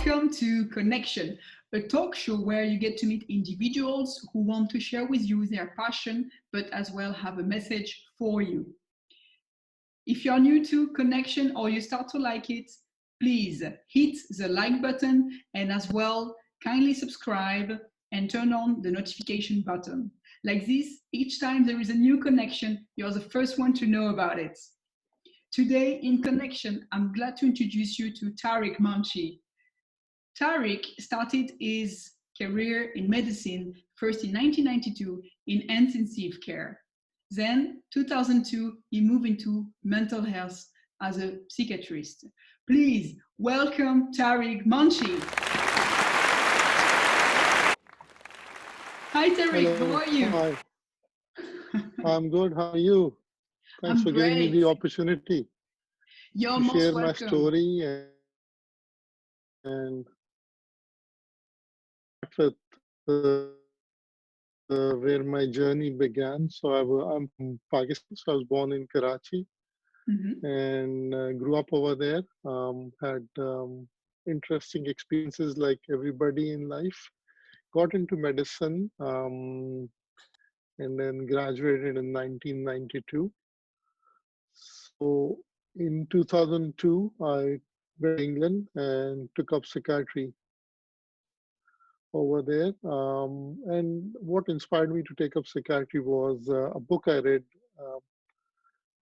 Welcome to Connection, a talk show where you get to meet individuals who want to share with you their passion, but as well have a message for you. If you're new to Connection or you start to like it, please hit the like button and as well kindly subscribe and turn on the notification button. Like this, each time there is a new connection, you're the first one to know about it. Today in Connection, I'm glad to introduce you to Tariq Munshi. Tariq started his career in medicine first in 1992 in intensive care. Then, 2002, he moved into mental health as a psychiatrist. Please welcome Tariq Munshi. Hi Tariq, Hello. how are you? Hi. I'm good. How are you? Thanks I'm for giving me great. the opportunity You're to most share my welcome. story and with where my journey began. I'm from Pakistan. So I was born in Karachi and grew up over there. Had interesting experiences like everybody in life. Got into medicine and then graduated in 1992. So in 2002, I went to England and took up psychiatry over there. And what inspired me to take up psychiatry was a book I read a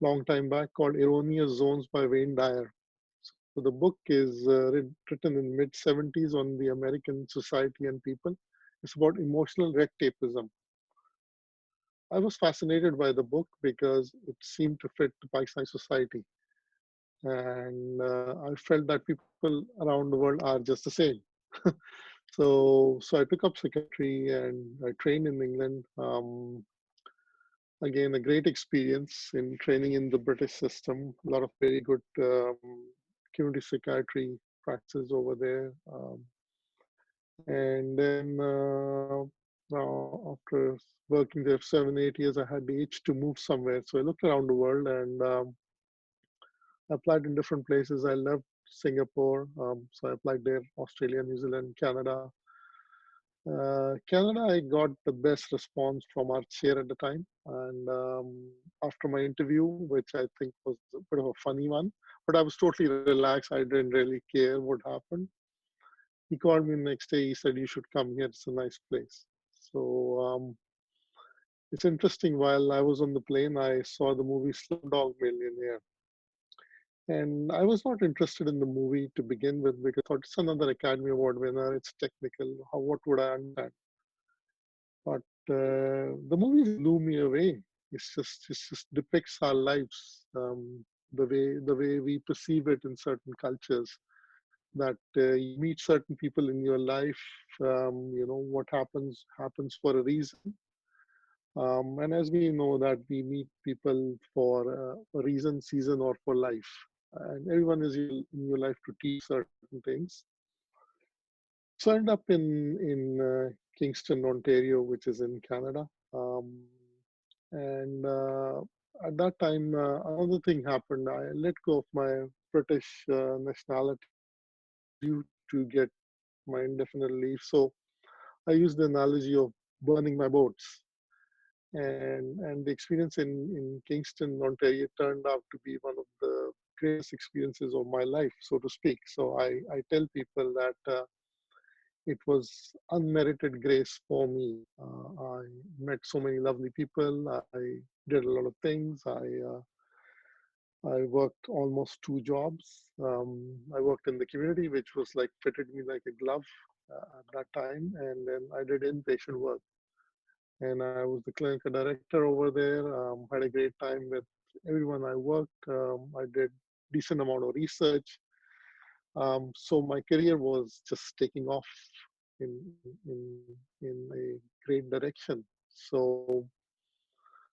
long time back called Erroneous by Dyer. So the book is written in mid 70s on the American society and people. It's about emotional red tapeism. I was fascinated by the book because it seemed to fit the Pakistani society. And I felt that people around the world are just the same. So I took up psychiatry and I trained in England. Again, a great experience in training in the British system. A lot of very good community psychiatry practices over there. And then now after working there for 7, 8 years, I had the itch to move somewhere. So I looked around the world and applied in different places. I loved Singapore, so I applied there, Australia, New Zealand, Canada. Canada, I got the best response from our chair at the time. And after my interview, which I think was a bit of a funny one, but I was totally relaxed. I didn't really care what happened. He called me the next day. He said, "You should come here. It's a nice place." So it's interesting. While I was on the plane, I saw the movie Slumdog Millionaire. And I was not interested in the movie to begin with because I thought it's another Academy Award winner. It's technical. What would I understand? But the movie blew me away. It just depicts our lives, the way we perceive it in certain cultures. That you meet certain people in your life. What happens for a reason. And as we know that we meet people for a reason, season, or for life. And everyone is in your life to teach certain things. So I ended up in Kingston, Ontario, which is in Canada. And at that time, another thing happened. I let go of my British nationality due to get my indefinite leave. So I used the analogy of burning my boats. And the experience in Kingston, Ontario turned out to be one of the greatest experiences of my life, so to speak. So I tell people that it was unmerited grace for me. I met so many lovely people. I did a lot of things. I worked almost 2 jobs. I worked in the community, which was like fitted me like a glove at that time. And then I did inpatient work. And I was the clinical director over there. Had a great time with everyone I worked. I did decent amount of research. So my career was just taking off in in in a great direction.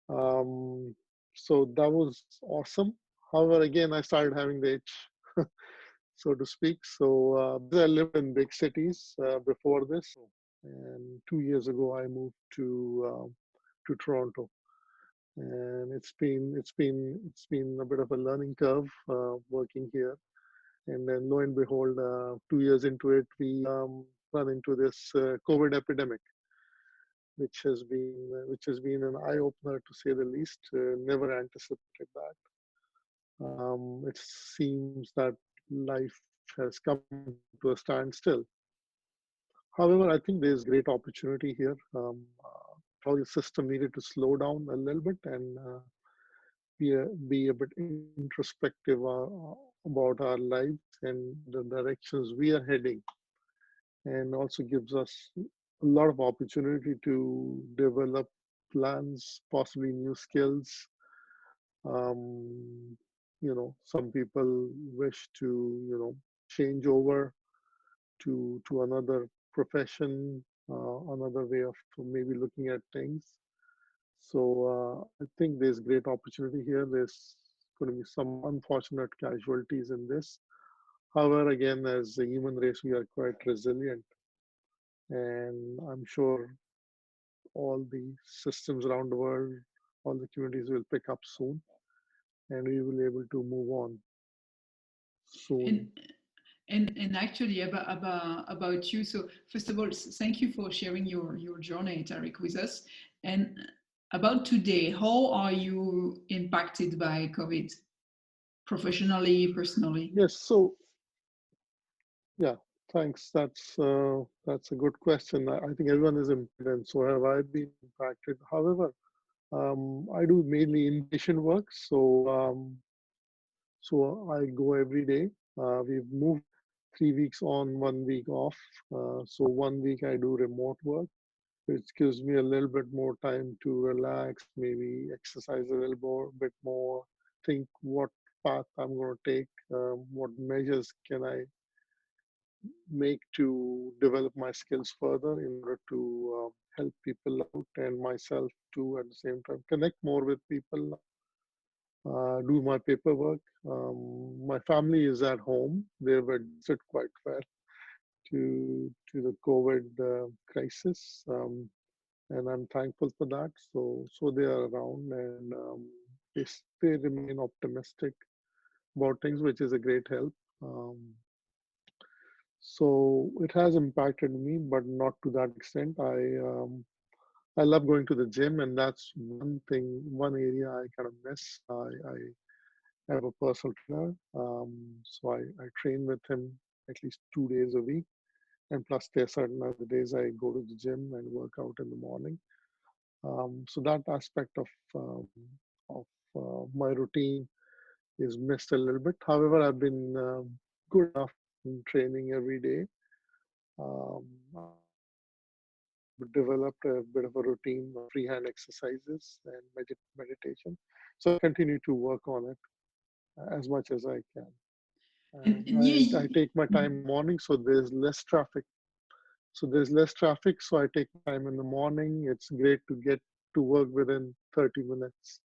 Um, so that was awesome. However, again, I started having the itch, so to speak. So because I lived in big cities before this, and 2 years ago I moved to Toronto, and it's been a bit of a learning curve working here. And then lo and behold, 2 years into it, we run into this COVID epidemic, which has been an eye opener to say the least. Never anticipated that. It seems that life has come to a standstill. However, I think there's great opportunity here. How the system needed to slow down a little bit and be a bit introspective about our lives and the directions we are heading, and also gives us a lot of opportunity to develop plans, possibly new skills. Um, some people wish to, change over to another profession, another way of maybe looking at things. So I think there's great opportunity here. There's going to be some unfortunate casualties in this. However, again, as a human race, we are quite resilient, and I'm sure all the systems around the world, all the communities will pick up soon, and we will be able to move on And soon. and actually about you. So first of all, thank you for sharing your journey, Tariq, with us. And about today, how are you impacted by COVID, professionally, personally? Yes. So yeah, thanks. That's a good question. I think everyone is impacted, and so have I been impacted. However, I do mainly inpatient work, so I go every day. We've moved 3 weeks on, 1 week off. So 1 week I do remote work, which gives me a little bit more time to relax, maybe exercise a little bit more, think what path I'm going to take, what measures can I make to develop my skills further in order to help people out and myself too at the same time, connect more with people, do my paperwork. My family is at home. They were adjusted quite well to the COVID crisis, and I'm thankful for that. So they are around, and they remain optimistic about things, which is a great help. So it has impacted me, but not to that extent. I love going to the gym, and that's one thing, one area I kind of miss. I have a personal trainer, so I train with him at least 2 days a week, and plus there are certain other days I go to the gym and work out in the morning. So that aspect of my routine is missed a little bit. However, I've been good enough in training every day. I've developed a bit of a routine of freehand exercises and meditation. So I continue to work on it as much as I can. And And I take my time in the morning, so there's less traffic. So I take my time in the morning. It's great to get to work within 30 minutes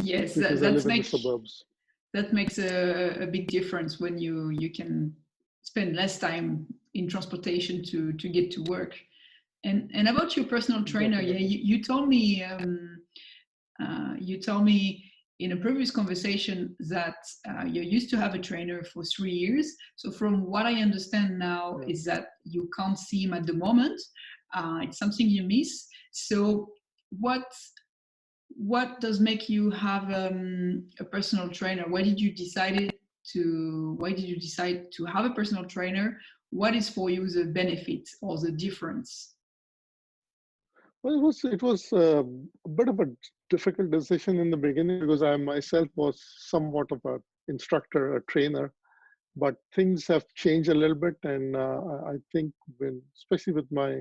yes, because I live in the suburbs. that makes a big difference when you can spend less time in transportation to get to work. And about your personal trainer, yeah, Definitely. you told me in a previous conversation that you used to have a trainer for 3 years. So from what I understand now Yeah. is that you can't see him at the moment. It's something you miss. So what does make you have a personal trainer? Why did you decide to have a personal trainer? What is for you the benefit or the difference? Well, it was a bit of a difficult decision in the beginning because I myself was somewhat of a instructor, a trainer, but things have changed a little bit, and I think especially with my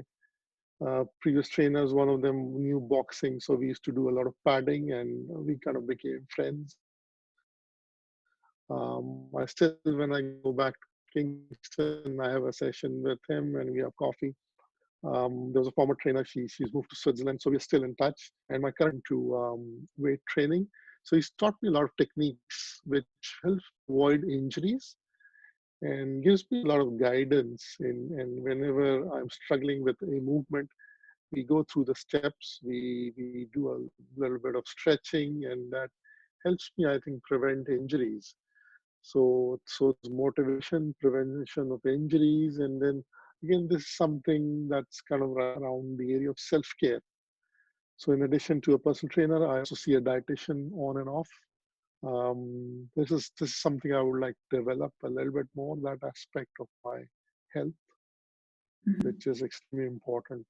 previous trainers, one of them knew boxing, so we used to do a lot of padding, and we kind of became friends. I still, when I go back to Kingston, I have a session with him, and we have coffee. There was a former trainer. She's moved to Switzerland, so we're still in touch. And my current weight training. So he's taught me a lot of techniques which helps avoid injuries and gives me a lot of guidance. And whenever I'm struggling with a movement, we go through the steps. We do a little bit of stretching, and that helps me, I think, prevent injuries. So there's motivation, prevention of injuries, and then again, this is something that's kind of around the area of self-care. So in addition to a personal trainer, I also see a dietitian on and off. This is something I would like to develop a little bit more, that aspect of my health, Mhm. which is extremely important.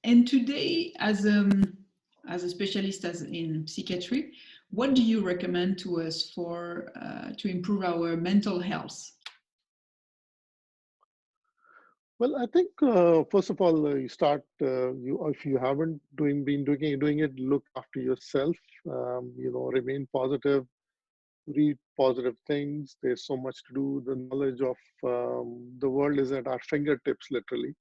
And today, as a specialist as in psychiatry, what do you recommend to us for to improve our mental health? Well, I think first of all, you start. You if you haven't been doing it, look after yourself. Remain positive, read positive things. There's so much to do. The knowledge of the world is at our fingertips, literally.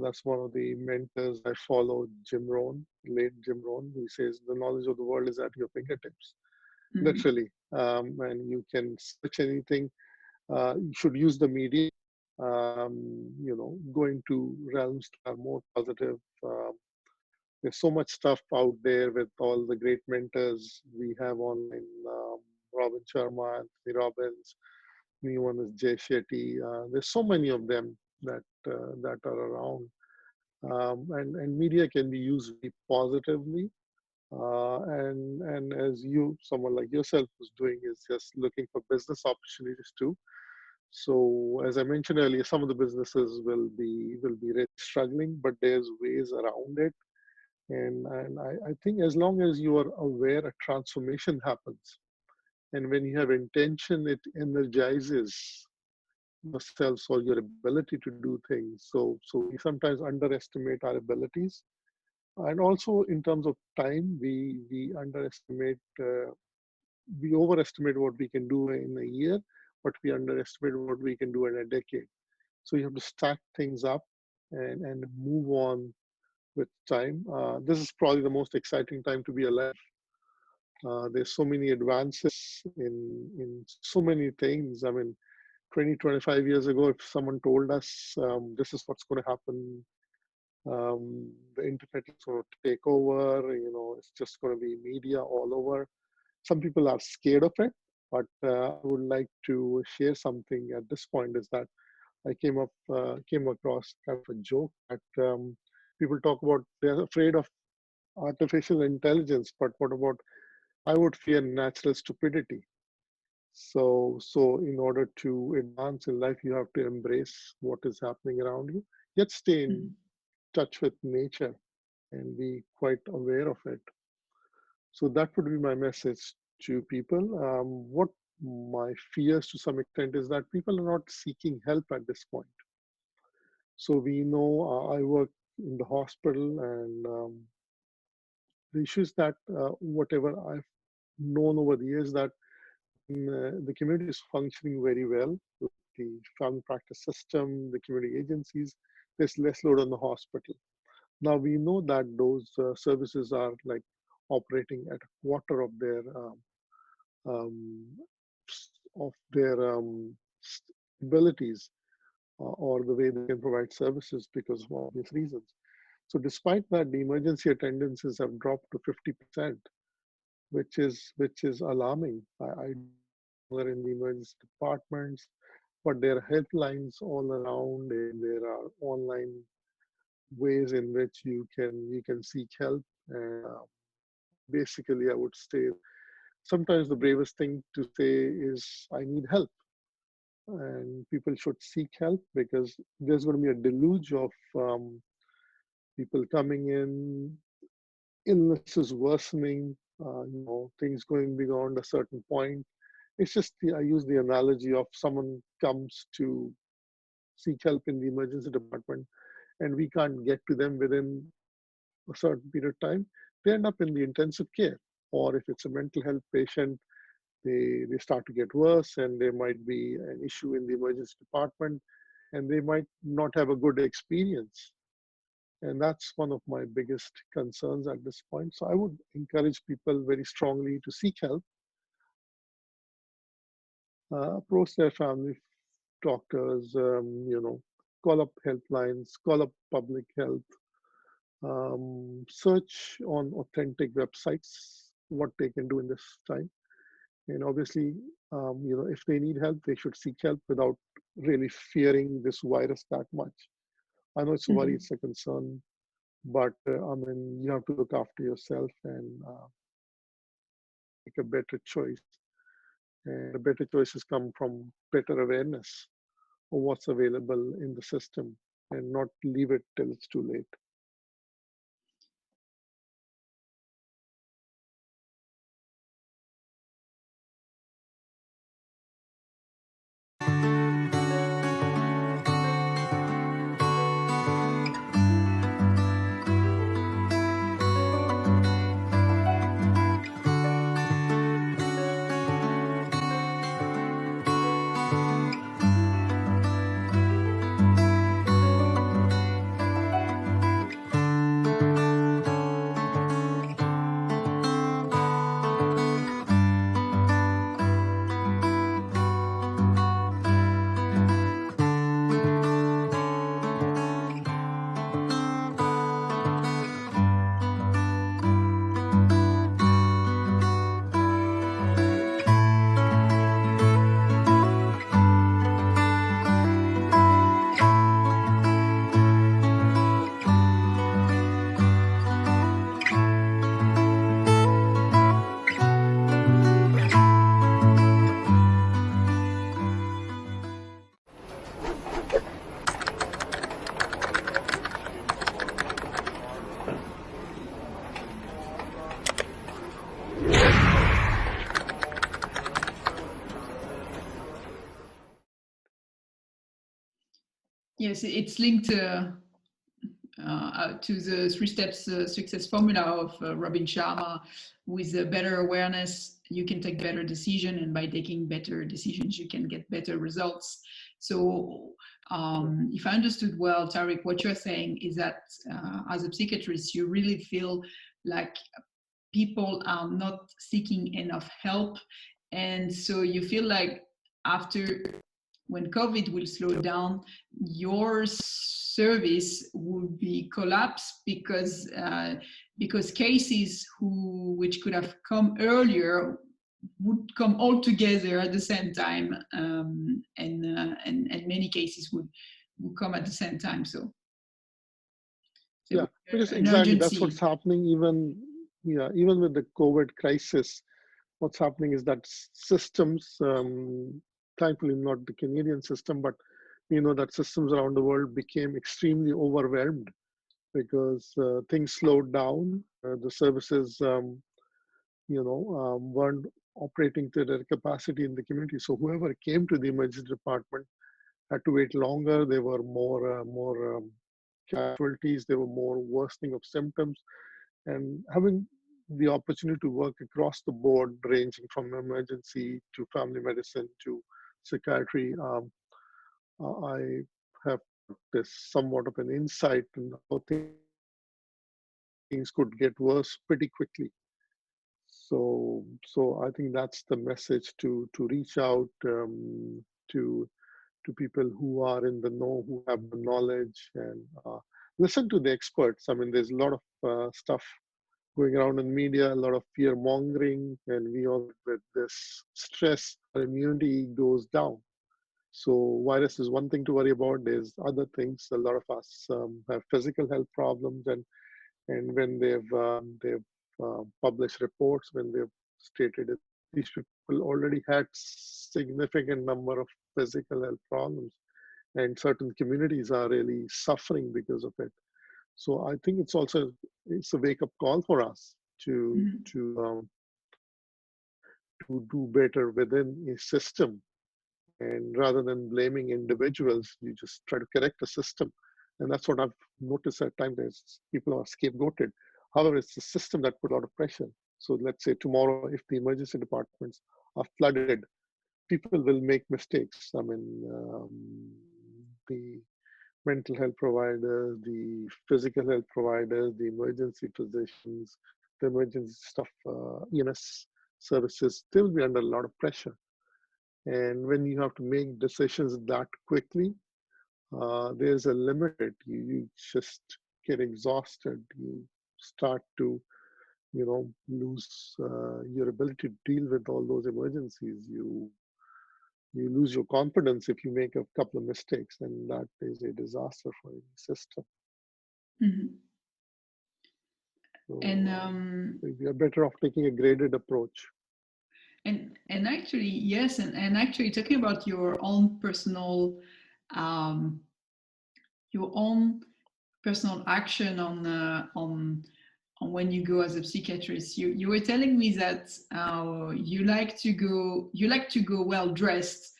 That's one of the mentors I follow, Jim Rohn, late Jim Rohn. He says the knowledge of the world is at your fingertips, Mhm. literally, and you can search anything. You should use the media. Go into realms that are more positive. There's so much stuff out there with all the great mentors we have online. Robin Sharma, Anthony Robbins, new one is Jay Shetty. There's so many of them that are around, and media can be used very positively. And as someone like yourself, was doing, is just looking for business opportunities too. So as I mentioned earlier, some of the businesses will be really struggling, but there's ways around it. And I think as long as you are aware, a transformation happens. And when you have intention, it energizes yourself or your ability to do things. So we sometimes underestimate our abilities. And also in terms of time, we underestimate, we overestimate what we can do in a year, but we underestimate what we can do in a decade. So you have to stack things up and move on with time. This is probably the most exciting time to be alive. There's so many advances in so many things. I mean, 20, 25 years ago, if someone told us this is what's going to happen, the internet is going to take over, it's just going to be media all over. Some people are scared of it, but I would like to share something at this point is that I came across kind of a joke that people talk about they're afraid of artificial intelligence, but what about I would fear natural stupidity. So in order to advance in life, you have to embrace what is happening around you, yet stay in Mhm. touch with nature and be quite aware of it. So that would be my message to people. What my fears to some extent is that people are not seeking help at this point. So we know I work in the hospital, and the issue is that whatever I've known over the years that the community is functioning very well. The family practice system, the community agencies, there's less load on the hospital. Now we know that those services are like operating at a quarter um, of their abilities, or the way they can provide services because of obvious reasons. So despite that, the emergency attendances have dropped to 50%, which is alarming. I are in the emergency departments, but there are helplines all around, and there are online ways in which you can seek help. And basically, I would say sometimes the bravest thing to say is, "I need help," and people should seek help because there's going to be a deluge of people coming in, illnesses worsening, things going beyond a certain point. It's just I use the analogy of someone comes to seek help in the emergency department and we can't get to them within a certain period of time, they end up in the intensive care. Or if it's a mental health patient, they start to get worse and there might be an issue in the emergency department and they might not have a good experience. And that's one of my biggest concerns at this point. So I would encourage people very strongly to seek help, approach their family doctors, call up helplines, call up public health, search on authentic websites what they can do in this time, And obviously, if they need help, they should seek help without really fearing this virus that much. I know it's a worry, Mhm. it's a concern, but I mean, you have to look after yourself and make a better choice. And the better choices come from better awareness of what's available in the system and not leave it till it's too late. Yes, it's linked to the three steps success formula of Robin Sharma. With better awareness, you can take better decision, and by taking better decisions, you can get better results. So if I understood well, Tariq, what you're saying is that as a psychiatrist, you really feel like people are not seeking enough help. And so you feel like after, when COVID will slow down, your service will be collapsed because cases which could have come earlier would come all together at the same time, and many cases would come at the same time. So there Yeah, was because an exactly that's urgency. what's happening. Even with the COVID crisis, what's happening is that systems, thankfully not the Canadian system, but that systems around the world became extremely overwhelmed because things slowed down. The services, weren't operating to their capacity in the community. So whoever came to the emergency department had to wait longer. There were more casualties. There were more worsening of symptoms, and having the opportunity to work across the board, ranging from emergency to family medicine to psychiatry, I have this somewhat of an insight in how things could get worse pretty quickly. So I think that's the message to reach out to people who are in the know, who have the knowledge, and listen to the experts. I mean, there's a lot of stuff going around in media, a lot of fear mongering, and we all, with this stress, our immunity goes down. So virus is one thing to worry about. There's other things. A lot of us have physical health problems, and when they've published reports, when they've stated it, these people already had significant number of physical health problems, and certain communities are really suffering because of it. So I think it's a wake up call for us to Mhm. to to do better within a system, and rather than blaming individuals, you just try to correct the system. And that's what I've noticed at times, is people are scapegoated. However, it's the system that put a lot of pressure. So let's say tomorrow, if the emergency departments are flooded, people will make mistakes. I mean, the mental health providers, the physical health providers, the emergency physicians, the emergency stuff, EMS services, they will be under a lot of pressure. And when you have to make decisions that quickly, there's a limit. You just get exhausted. You start to lose your ability to deal with all those emergencies. You lose your confidence if you make a couple of mistakes, and that is a disaster for any system. Mhm. So And we are better off taking a graded approach. and actually, yes, and actually talking about um, your own personal action on when you go as a psychiatrist. You were telling me that you like to go well dressed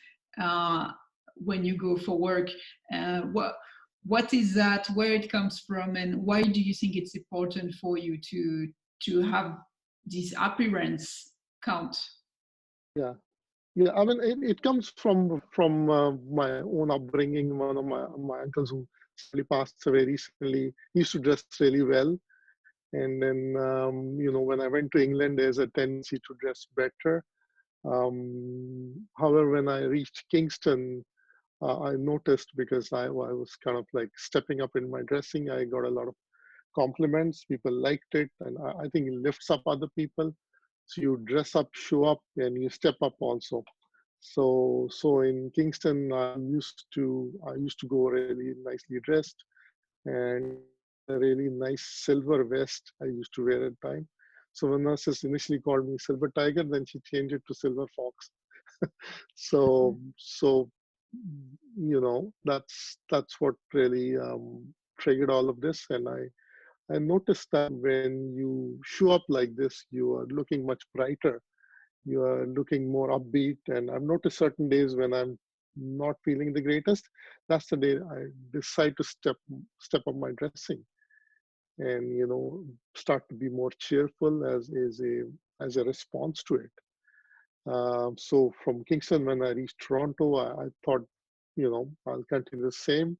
when you go for work. What is that? Where it comes from, and why do you think it's important for you to have this appearance count? Yeah. Yeah, I mean, it comes from my own upbringing. One of my uncles who sadly passed away recently used to dress really well, and then when I went to England, there's a tendency to dress better. However, when I reached Kingston, I noticed, because I was kind of like stepping up in my dressing, I got a lot of compliments. People liked it, and I think it lifts up other people. So you dress up, show up, and you step up also. So in Kingston, I used to go really nicely dressed, and a really nice silver vest I used to wear at time. So when nurses initially called me Silver Tiger, then she changed it to Silver Fox. So that's what really triggered all of this. And I noticed that when you show up like this, you are looking much brighter, you are looking more upbeat. And I've noticed certain days when I'm not feeling the greatest, that's the day I decide to step up my dressing, and start to be more cheerful as a response to it. So from Kingston, when I reached Toronto, I thought, I'll continue the same.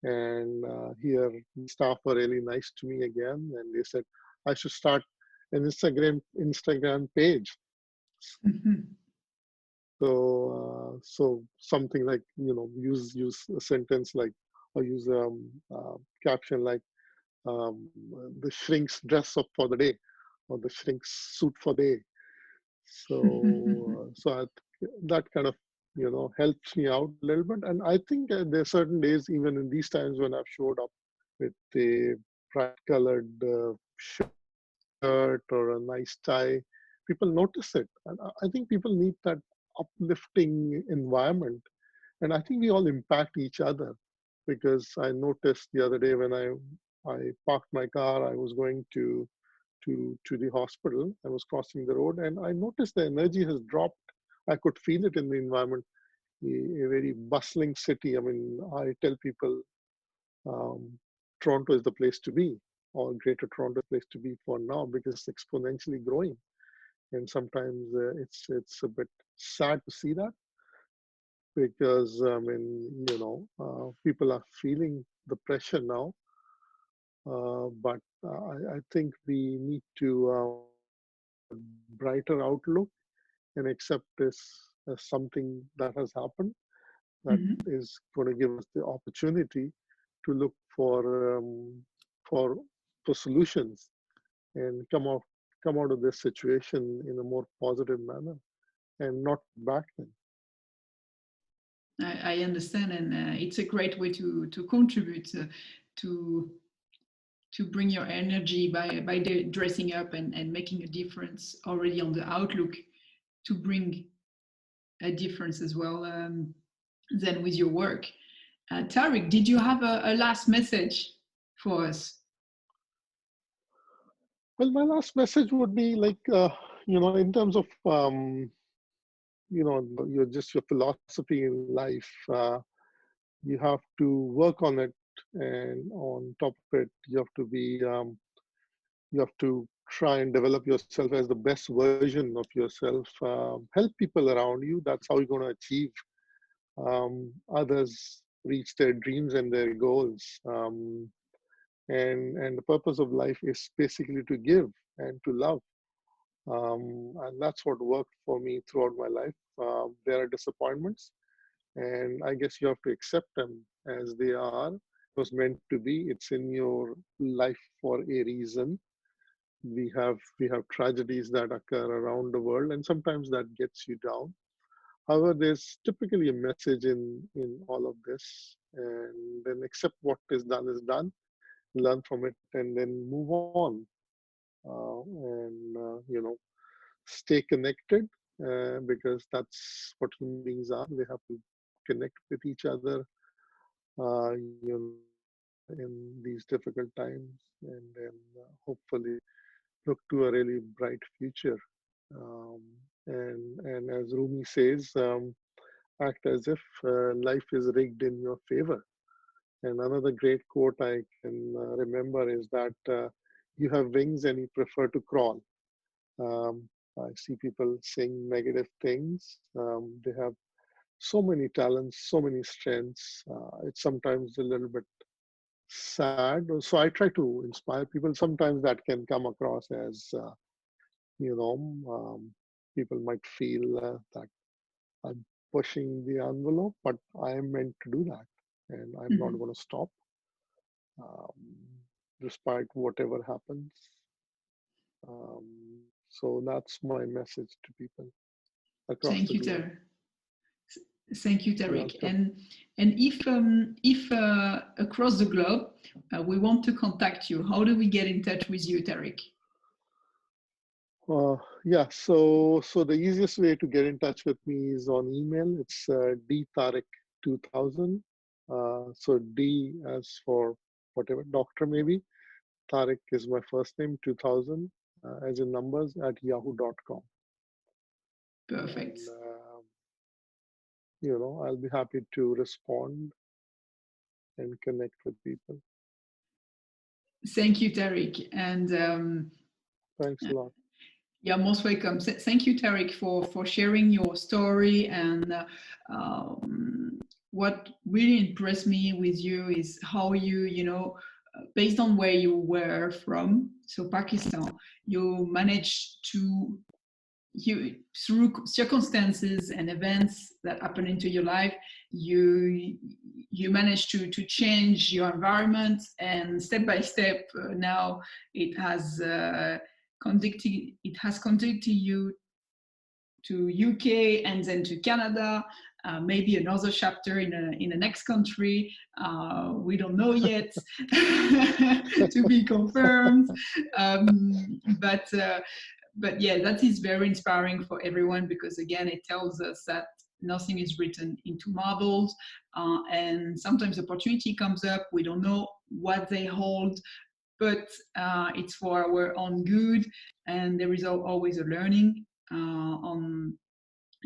And here, the staff were really nice to me again, and they said I should start an Instagram page. Mhm. So something like, use a sentence like, or use caption like, the shrink's dress up for the day, or the shrink's suit for the day. That kind of helps me out a little bit. And I think there are certain days, even in these times, when I've showed up with a bright colored shirt or a nice tie, people notice it. And I think people need that uplifting environment. And I think we all impact each other, because I noticed the other day when I parked my car, I was going to the hospital. I was crossing the road, and I noticed the energy has dropped. I could feel it in the environment. A very bustling city. I mean, I tell people Toronto is the place to be, or Greater Toronto is the place to be for now, because it's exponentially growing. And sometimes it's a bit sad to see that, because I mean, people are feeling the pressure now. But I think we need to brighter outlook and accept this as something that has happened, that Mhm. is going to give us the opportunity to look for for solutions, and come out of this situation in a more positive manner, and not back then. I understand, and it's a great way to contribute to to bring your energy by dressing up and making a difference already on the outlook, to bring a difference as well, than with your work. Tariq, did you have a last message for us? Well, my last message would be like, in terms of your philosophy in life. You have to work on it, and on top of it, you have to try and develop yourself as the best version of yourself. Help people around you. That's how you're going to achieve others reach their dreams and their goals. And the purpose of life is basically to give and to love. And that's what worked for me throughout my life. There are disappointments, and I guess you have to accept them as they are. It was meant to be. It's in your life for a reason. we have tragedies that occur around the world, and sometimes that gets you down. However, there's typically a message in all of this, and then accept what is done, learn from it, and then move on. And stay connected, because that's what human beings are. They have to connect with each other, uh, you know, in these difficult times, and then hopefully look to a really bright future. Um, and as Rumi says, act as if life is rigged in your favor. And another great quote I can remember is that you have wings and you prefer to crawl. Um, I see people saying negative things. They have so many talents, so many strengths. It's sometimes a little bit sad. So I try to inspire people. Sometimes that can come across as, you know, um, people might feel that I'm pushing the envelope, but I am meant to do that. And I'm not going to stop, um, despite whatever happens. So that's my message to people across Thank the you, globe. Tariq. Thank you, Tariq. Welcome. And if across the globe we want to contact you, how do we get in touch with you, Tariq? Yeah, so the easiest way to get in touch with me is on email. It's dtariq2000. So D as for whatever, doctor maybe. Tariq is my first name, 2000, as in numbers, at yahoo.com. Perfect. And, I'll be happy to respond and connect with people. Thank you, Tariq. And thanks a lot. you're most welcome. Thank you, Tariq, for sharing your story. And what really impressed me with you is how you, based on where you were from, so Pakistan, you managed to, through circumstances and events that happen into your life, you managed to change your environment, and step by step, now it has conducted you to UK and then to Canada, maybe another chapter in the next country. We don't know yet, to be confirmed. But yeah, that is very inspiring for everyone, because again, it tells us that nothing is written into marbles, and sometimes opportunity comes up. We don't know what they hold, but it's for our own good, and there is always a learning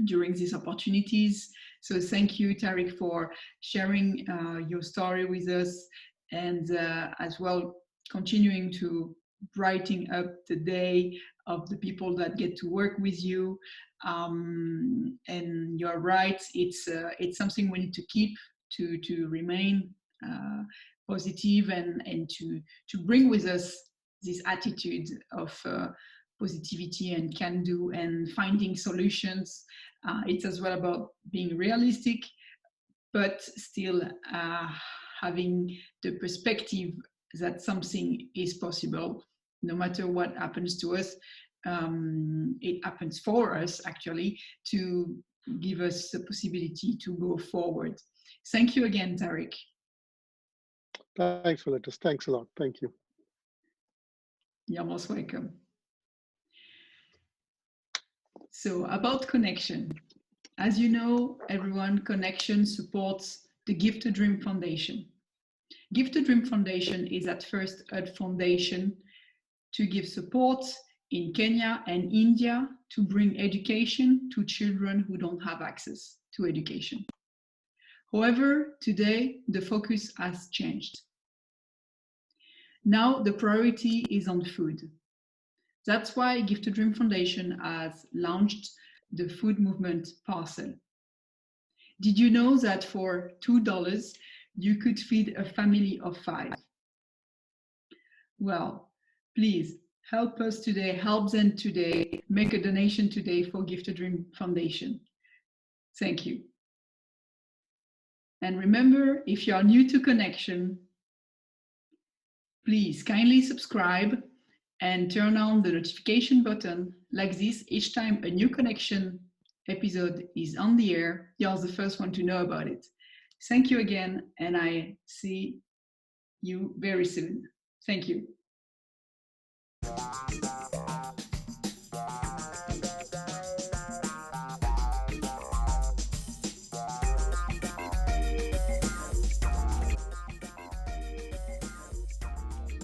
during these opportunities. So thank you, Tariq, for sharing your story with us, and as well continuing to brighten up the day of the people that get to work with you. And you're right, it's something we need to keep to remain positive, and to bring with us this attitude of positivity and can do and finding solutions. It's as well about being realistic, but still having the perspective that something is possible. No matter what happens to us, it happens for us, actually, to give us the possibility to go forward. Thank you again, Tariq. Thanks, Valetus. Thanks a lot. Thank you. You're most welcome. So about Connexion. As you know, everyone, Connexion supports the Gift to Dream Foundation. Gift to Dream Foundation is at first a foundation to give support in Kenya and India to bring education to children who don't have access to education. However, today the focus has changed. Now the priority is on food. That's why Gift to Dream Foundation has launched the Food Movement Parcel. Did you know that for $2 you could feed a family of 5? Well, please help us today, help them today, make a donation today for Gift to Dream Foundation. Thank you. And remember, if you are new to Connexion, please kindly subscribe and turn on the notification button. Like this, each time a new Connexion episode is on the air, you're the first one to know about it. Thank you again, and I see you very soon. Thank you.